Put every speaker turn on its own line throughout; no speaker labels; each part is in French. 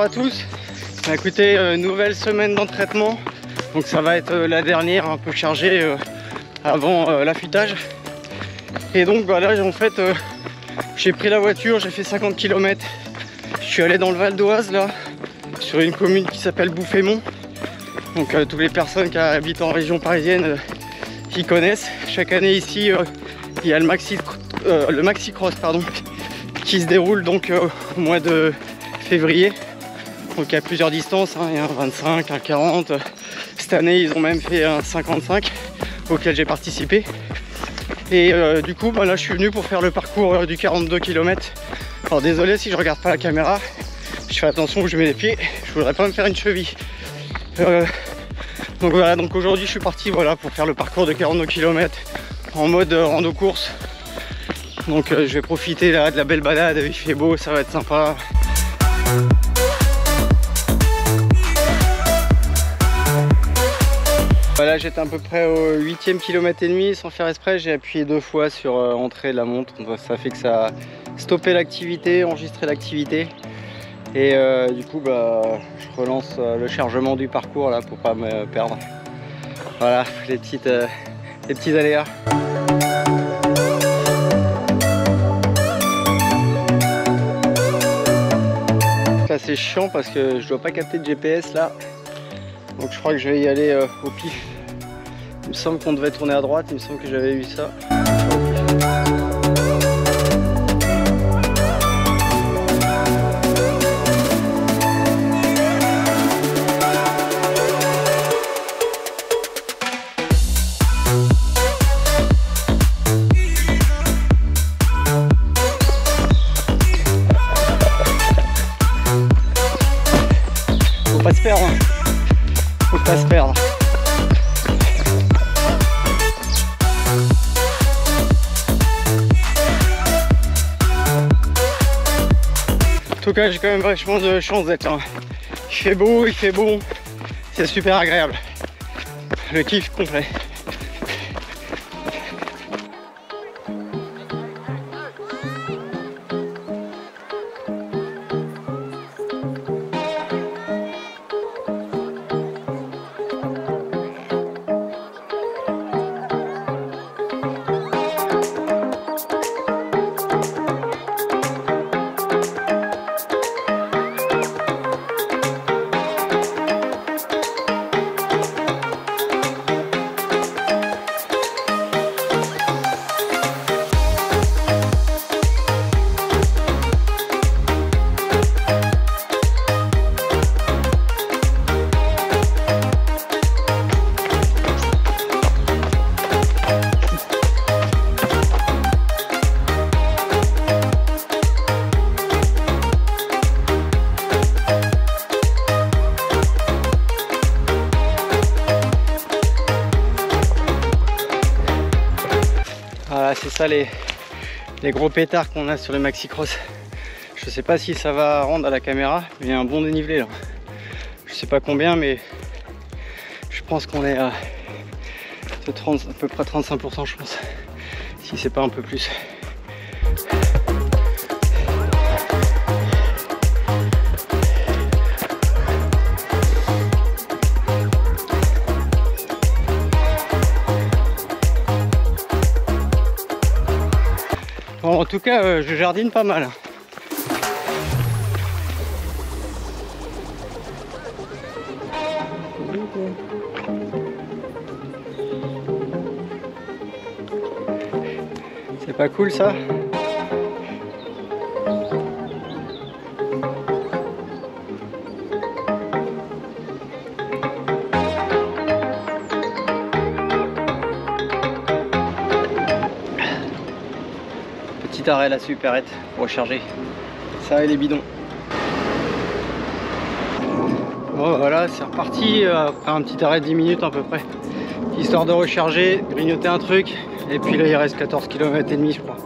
à tous. Bah, écoutez, nouvelle semaine d'entraînement. Donc ça va être la dernière, un peu chargée avant l'affûtage. Et donc bah, là en fait j'ai pris la voiture, j'ai fait 50 km. Je suis allé dans le Val d'Oise là, sur une commune qui s'appelle Bouffémont. Donc toutes les personnes qui habitent en région parisienne qui connaissent. Chaque année ici il y a le maxi-cross qui se déroule donc au mois de février. Donc il y a plusieurs distances, hein. Il y a un 25, un 40. Cette année ils ont même fait un 55 auquel j'ai participé. Et du coup bah, là je suis venu pour faire le parcours du 42 km. Alors désolé si je regarde pas la caméra, je fais attention où je mets les pieds, je voudrais pas me faire une cheville. Donc voilà, donc aujourd'hui je suis parti voilà, pour faire le parcours de 42 km en mode rando course. Donc je vais profiter là de la belle balade, il fait beau, ça va être sympa. Voilà, j'étais à peu près au 8e kilomètre et demi sans faire exprès, j'ai appuyé 2 fois sur entrée de la montre, donc ça fait que ça a stoppé l'activité, enregistré l'activité. Et du coup bah, je relance le chargement du parcours là pour pas me perdre. Voilà les petits aléas. Là c'est chiant parce que je dois pas capter de GPS là. Donc je crois que je vais y aller au pif. Il me semble qu'on devait tourner à droite, il me semble que j'avais vu ça. Faut pas se perdre, hein. Faut pas se perdre. En tout cas, j'ai quand même vachement de chance d'être là. Il fait beau, il fait bon, c'est super agréable. Le kiff complet. Voilà, c'est ça les gros pétards qu'on a sur le maxi cross. Je sais pas si ça va rendre à la caméra, mais il y a un bon dénivelé là. Je sais pas combien, mais je pense qu'on est à peu près 35% je pense, si c'est pas un peu plus. Bon, en tout cas, je jardine pas mal. C'est pas cool ça? Petit arrêt la supérette pour recharger ça et les bidons. Bon voilà, c'est reparti après un petit arrêt de 10 minutes à peu près, histoire de recharger, grignoter un truc, et puis là il reste 14 km et demi je crois.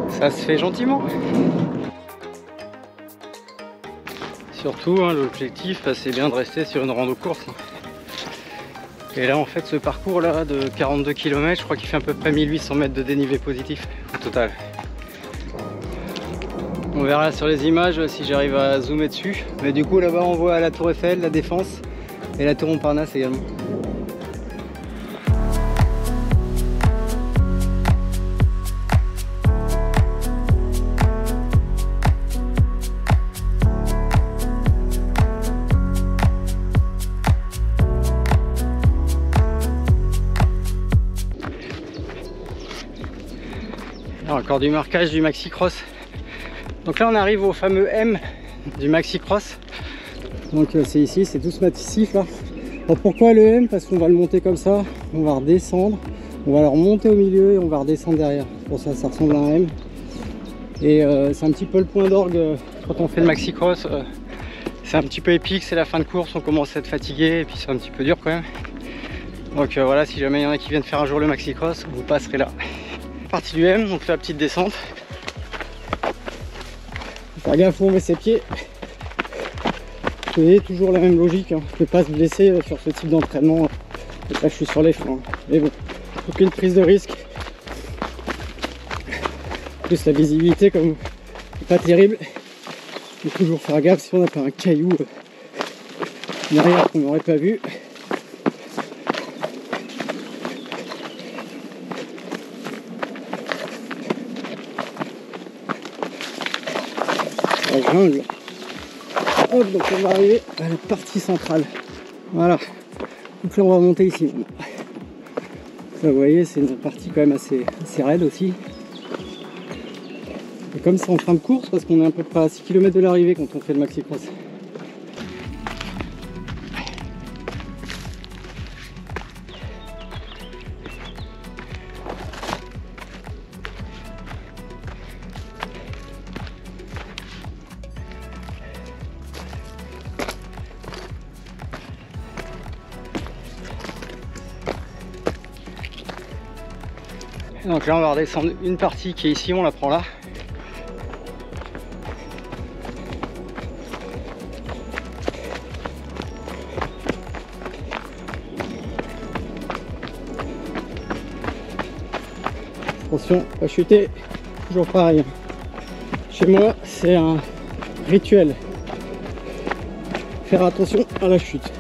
Ça se fait gentiment. Surtout hein, l'objectif c'est bien de rester sur une rando course. Et là en fait ce parcours là de 42 km, je crois qu'il fait à peu près 1800 mètres de dénivelé positif au total. On verra sur les images si j'arrive à zoomer dessus. Mais du coup là-bas on voit la tour Eiffel, la Défense et la tour Montparnasse également. Encore du marquage du maxi cross. Donc là on arrive au fameux M du maxi cross. Donc c'est ici, c'est tout ce massif là. Alors pourquoi le M? Parce qu'on va le monter comme ça, on va redescendre, on va le remonter au milieu et on va redescendre derrière. Pour ça, ça ressemble à un M. Et c'est un petit peu le point d'orgue quand on fait le maxi cross. C'est un petit peu épique, c'est la fin de course, on commence à être fatigué et puis c'est un petit peu dur quand même. Donc voilà, si jamais il y en a qui viennent faire un jour le maxi cross, vous passerez là. Partie du M, donc la petite descente. Faire gaffe où on met ses pieds. Vous voyez, toujours la même logique, hein. Je ne peux pas se blesser sur ce type d'entraînement. Là je suis sur les freins. Mais bon, aucune prise de risque. En plus la visibilité comme n'est pas terrible. Il faut toujours faire gaffe si on n'a pas un caillou derrière qu'on n'aurait pas vu. La jungle. Hop, donc on va arriver à la partie centrale. Voilà. Donc là on va monter ici. Là, vous voyez, c'est une partie quand même assez raide aussi. Et comme c'est en fin de course, parce qu'on est à peu près à 6 km de l'arrivée quand on fait le maxi cross. Donc là on va redescendre une partie qui est ici, on la prend là. Attention, pas chuter, toujours pareil. Chez moi c'est un rituel. Faire attention à la chute.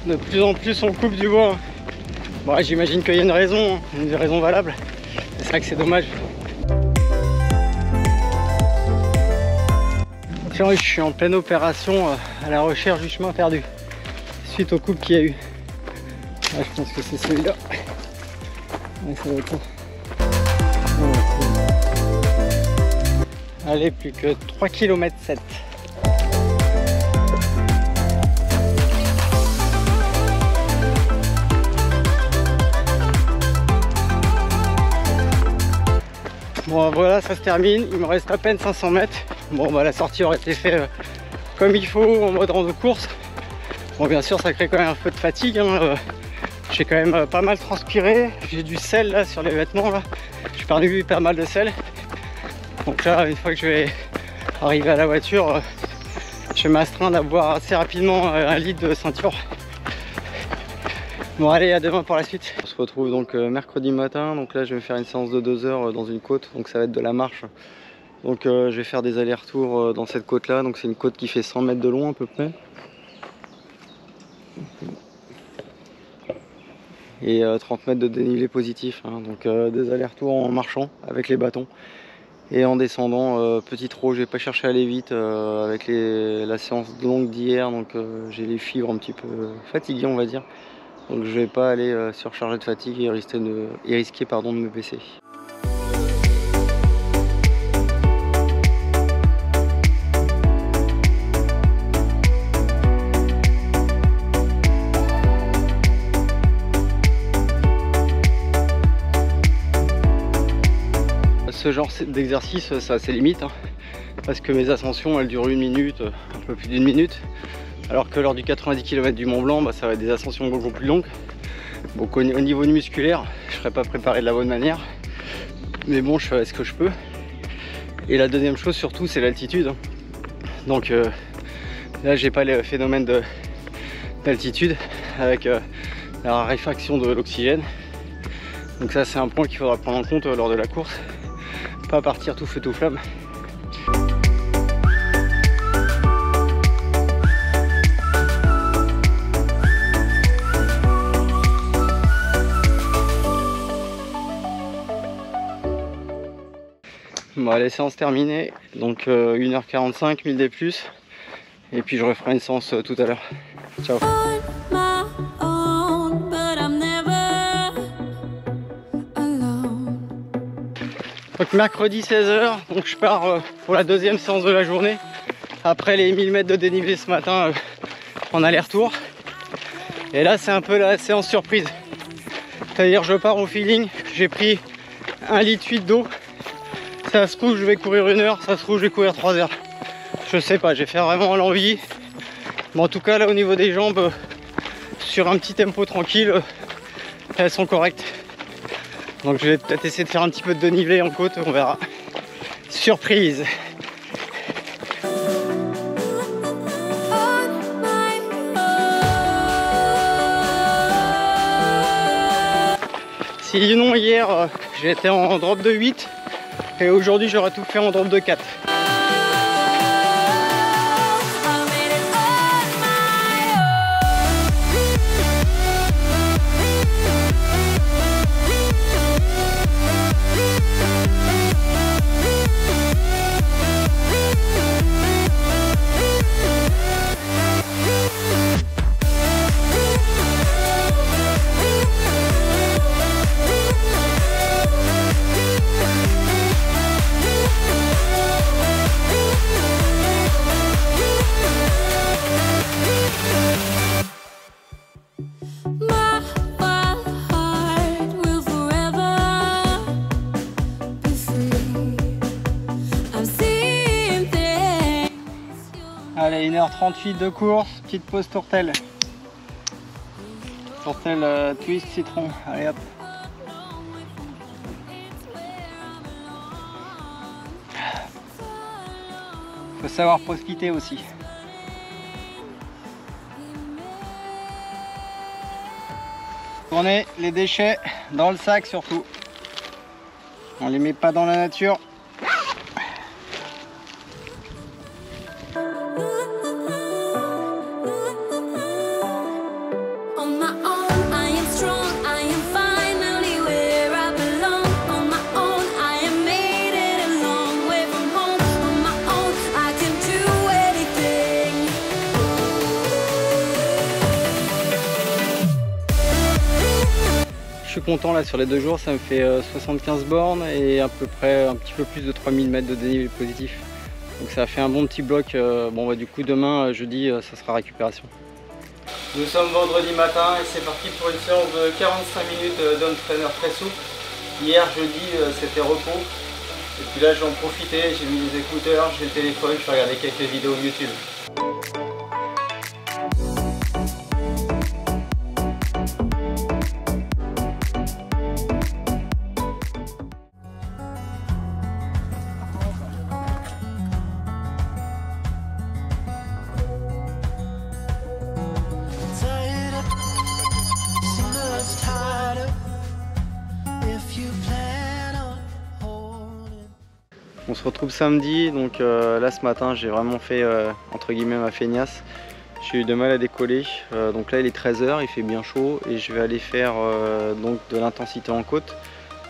De plus en plus on coupe du bois. Bon, j'imagine qu'il y a une raison valable. C'est ça que c'est dommage. Donc là, je suis en pleine opération à la recherche du chemin perdu suite aux coupes qu'il y a eu. Là, je pense que c'est celui-là. Ouais, ça va être ça. Allez, plus que 3 km 7. Bon voilà, ça se termine, il me reste à peine 500 mètres. Bon bah la sortie aurait été faite comme il faut en mode rando course. Bon bien sûr ça crée quand même un peu de fatigue, hein. J'ai quand même pas mal transpiré, j'ai du sel là sur les vêtements là. J'ai perdu pas mal de sel. Donc là une fois que je vais arriver à la voiture, je vais m'astreindre à boire assez rapidement 1 litre de ceinture. Bon allez, à demain pour la suite. On se retrouve donc mercredi matin, donc là je vais faire une séance de 2 heures dans une côte, donc ça va être de la marche. Donc je vais faire des allers-retours dans cette côte là, donc c'est une côte qui fait 100 mètres de long à peu près. Et 30 mètres de dénivelé positif, hein. Donc des allers-retours en marchant avec les bâtons. Et en descendant, petit trot, je vais pas chercher à aller vite avec la séance longue d'hier, donc j'ai les fibres un petit peu fatiguées on va dire. Donc je vais pas aller surcharger de fatigue et risquer de me baisser. Ce genre d'exercice, ça a ses limites, hein, parce que mes ascensions elles durent 1 minute, un peu plus d'1 minute. Alors que lors du 90 km du Mont Blanc, bah, ça va être des ascensions beaucoup plus longues. Donc au niveau musculaire, je ne serai pas préparé de la bonne manière. Mais bon, je fais ce que je peux. Et la deuxième chose surtout, c'est l'altitude. Donc Là j'ai pas le phénomène d'altitude avec la raréfaction de l'oxygène. Donc ça c'est un point qu'il faudra prendre en compte lors de la course. Pas partir tout feu tout flamme. Bon allez, séance terminée, donc 1h45, 1000 D+, et puis je referai une séance tout à l'heure. Ciao. Donc mercredi 16h, donc je pars pour la deuxième séance de la journée, après les 1000 mètres de dénivelé ce matin en aller-retour. Et là c'est un peu la séance surprise, c'est-à-dire je pars au feeling, j'ai pris 1,8 litre d'eau. Ça se trouve je vais courir 1 heure, ça se trouve je vais courir 3 heures. Je sais pas, j'ai fait vraiment l'envie. Mais en tout cas là au niveau des jambes, sur un petit tempo tranquille, elles sont correctes. Donc je vais peut-être essayer de faire un petit peu de dénivelé en côte, on verra. Surprise! Sinon hier j'étais en drop de 8. Et aujourd'hui j'aurais tout fait en drop de 4. Allez, 1h38 de course, petite pause tourtelle. Tourtelle twist citron, allez hop. Faut savoir profiter aussi. Tournez les déchets dans le sac surtout. On les met pas dans la nature. Je suis content là sur les 2 jours, ça me fait 75 bornes et à peu près un petit peu plus de 3000 mètres de dénivelé positif. Donc ça a fait un bon petit bloc. Bon bah du coup demain jeudi ça sera récupération. Nous sommes vendredi matin et c'est parti pour une séance de 45 minutes d'entraîneur très souple. Hier jeudi c'était repos. Et puis là j'en profitais, j'ai mis les écouteurs, j'ai le téléphone, je regardais quelques vidéos YouTube. On se retrouve samedi, donc là ce matin j'ai vraiment fait entre guillemets ma feignasse. J'ai eu de mal à décoller, donc là il est 13 h, il fait bien chaud et je vais aller faire donc de l'intensité en côte.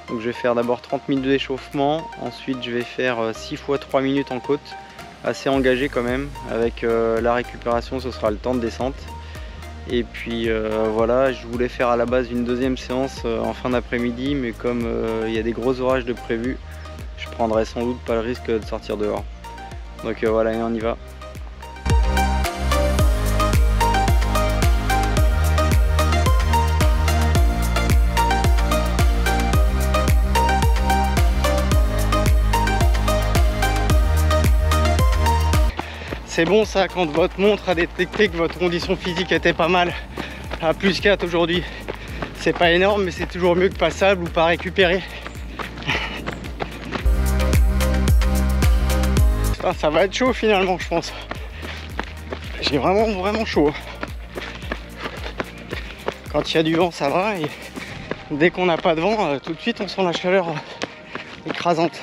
Donc je vais faire d'abord 30 minutes d'échauffement, ensuite je vais faire 6 fois 3 minutes en côte, assez engagé quand même. Avec la récupération ce sera le temps de descente. Et puis voilà, je voulais faire à la base une deuxième séance en fin d'après-midi, mais comme il y a des gros orages de prévus, je prendrai sans doute pas le risque de sortir dehors. Donc voilà, et on y va. C'est bon ça quand votre montre a détecté que votre condition physique était pas mal à plus 4 aujourd'hui. C'est pas énorme mais c'est toujours mieux que passable ou pas récupéré. Ça va être chaud finalement je pense. j'ai vraiment chaud. Quand il y a du vent ça va, et dès qu'on n'a pas de vent, tout de suite on sent la chaleur écrasante.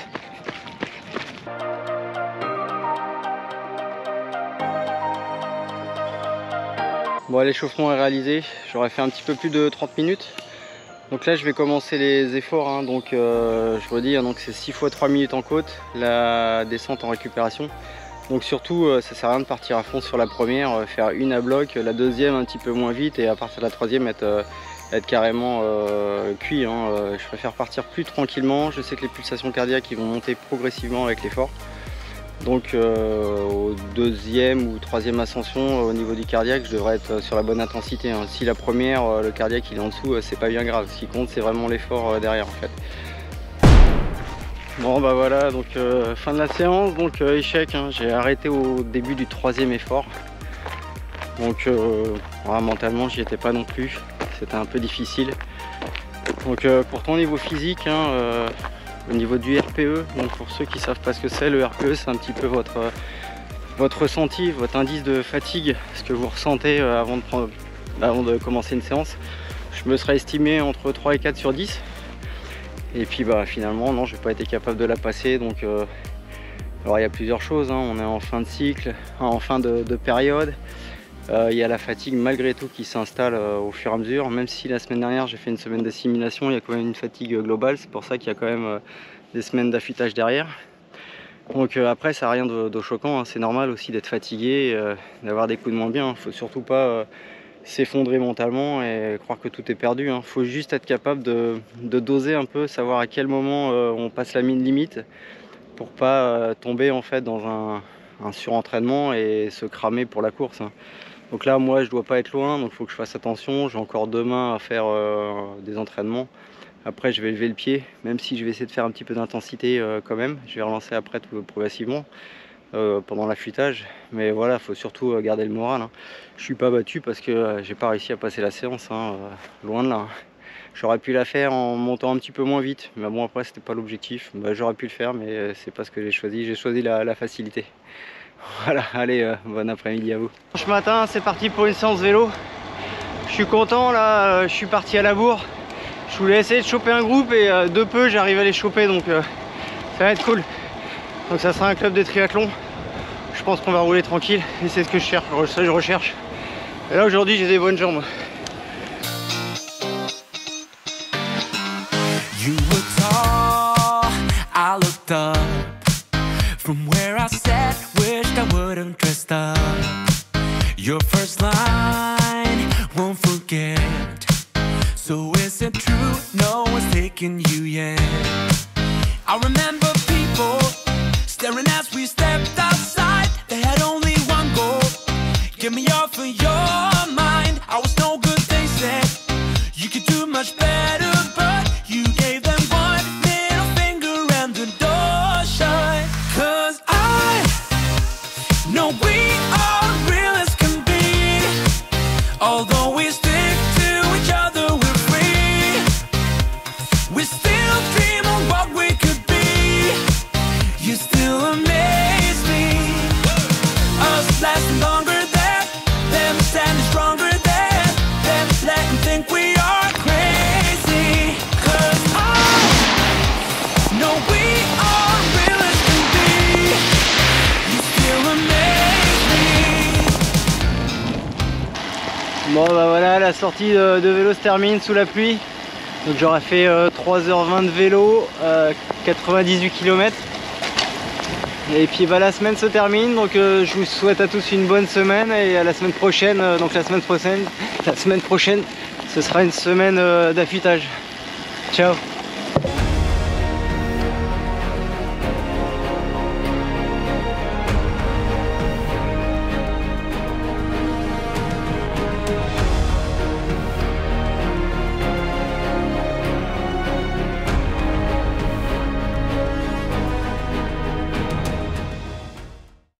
Bon, l'échauffement est réalisé, j'aurais fait un petit peu plus de 30 minutes. Donc là je vais commencer les efforts, hein. Donc je redis, hein, donc c'est 6 fois 3 minutes en côte, la descente en récupération. Donc surtout ça sert à rien de partir à fond sur la première, faire une à bloc, la deuxième un petit peu moins vite, et à partir de la troisième être carrément cuit, hein. Je préfère partir plus tranquillement. Je sais que les pulsations cardiaques ils vont monter progressivement avec l'effort. Donc au deuxième ou troisième ascension, au niveau du cardiaque, je devrais être sur la bonne intensité, hein. Si la première, le cardiaque il est en dessous, c'est pas bien grave. Ce qui compte c'est vraiment l'effort derrière en fait. Bon bah voilà, donc fin de la séance, donc échec, hein. J'ai arrêté au début du troisième effort. Donc voilà, mentalement j'y étais pas non plus, c'était un peu difficile. Donc pourtant au niveau physique, hein, au niveau du RPE, donc pour ceux qui savent pas ce que c'est, le RPE c'est un petit peu votre ressenti, votre indice de fatigue, ce que vous ressentez avant de commencer une séance. Je me serais estimé entre 3 et 4 sur 10. Et puis bah finalement non, j'ai pas été capable de la passer. Donc alors il y a plusieurs choses, hein. On est en fin de cycle, en fin de période. Il y a la fatigue malgré tout qui s'installe au fur et à mesure. Même si la semaine dernière j'ai fait une semaine d'assimilation, il y a quand même une fatigue globale. C'est pour ça qu'il y a quand même des semaines d'affûtage derrière. Donc après ça n'a rien de choquant, hein. C'est normal aussi d'être fatigué, d'avoir des coups de moins bien. Il ne faut surtout pas s'effondrer mentalement et croire que tout est perdu, hein. Faut juste être capable de doser un peu, savoir à quel moment on passe la limite pour pas tomber en fait dans un surentraînement et se cramer pour la course, hein. Donc là moi je dois pas être loin, donc il faut que je fasse attention. J'ai encore demain à faire des entraînements. Après je vais lever le pied, même si je vais essayer de faire un petit peu d'intensité quand même. Je vais relancer après tout progressivement pendant l'affûtage. Mais voilà, il faut surtout garder le moral, hein. Je suis pas battu parce que j'ai pas réussi à passer la séance, hein, loin de là, hein. J'aurais pu la faire en montant un petit peu moins vite, mais bon après c'était pas l'objectif. Bah, j'aurais pu le faire, mais c'est pas ce que j'ai choisi la facilité. Voilà, allez, bon après-midi à vous. Ce matin c'est parti pour une séance vélo. Je suis content là, je suis parti à la bourre. Je voulais essayer de choper un groupe et de peu j'arrive à les choper, donc ça va être cool. Donc ça sera un club de triathlon. Je pense qu'on va rouler tranquille et c'est ce que je recherche. Et là aujourd'hui j'ai des bonnes jambes.
You were tall, I looked up from where I sat, wished I wouldn't dressed up. Your first line, won't forget. So is it true, no one's taking you yet? I remember people staring as we stepped outside. They had only one goal, get me off of your mind. I was no good, they said. You could do much better, but you gave them one middle finger and the door shut. 'Cause I know we are real as can be. Although we stick to each other, we're free. We still dream of what we could be. You still amaze me. Us lasting longer than them, standing stronger than them, letting think we are crazy. 'Cause I know we are real as can be. You still amaze me.
Bon bah voilà, la sortie de vélo se termine sous la pluie. Donc j'aurais fait 3h20 de vélo, 98 km. Et puis bah la semaine se termine, donc je vous souhaite à tous une bonne semaine et à la semaine prochaine. Donc la semaine prochaine, ce sera une semaine d'affûtage. Ciao.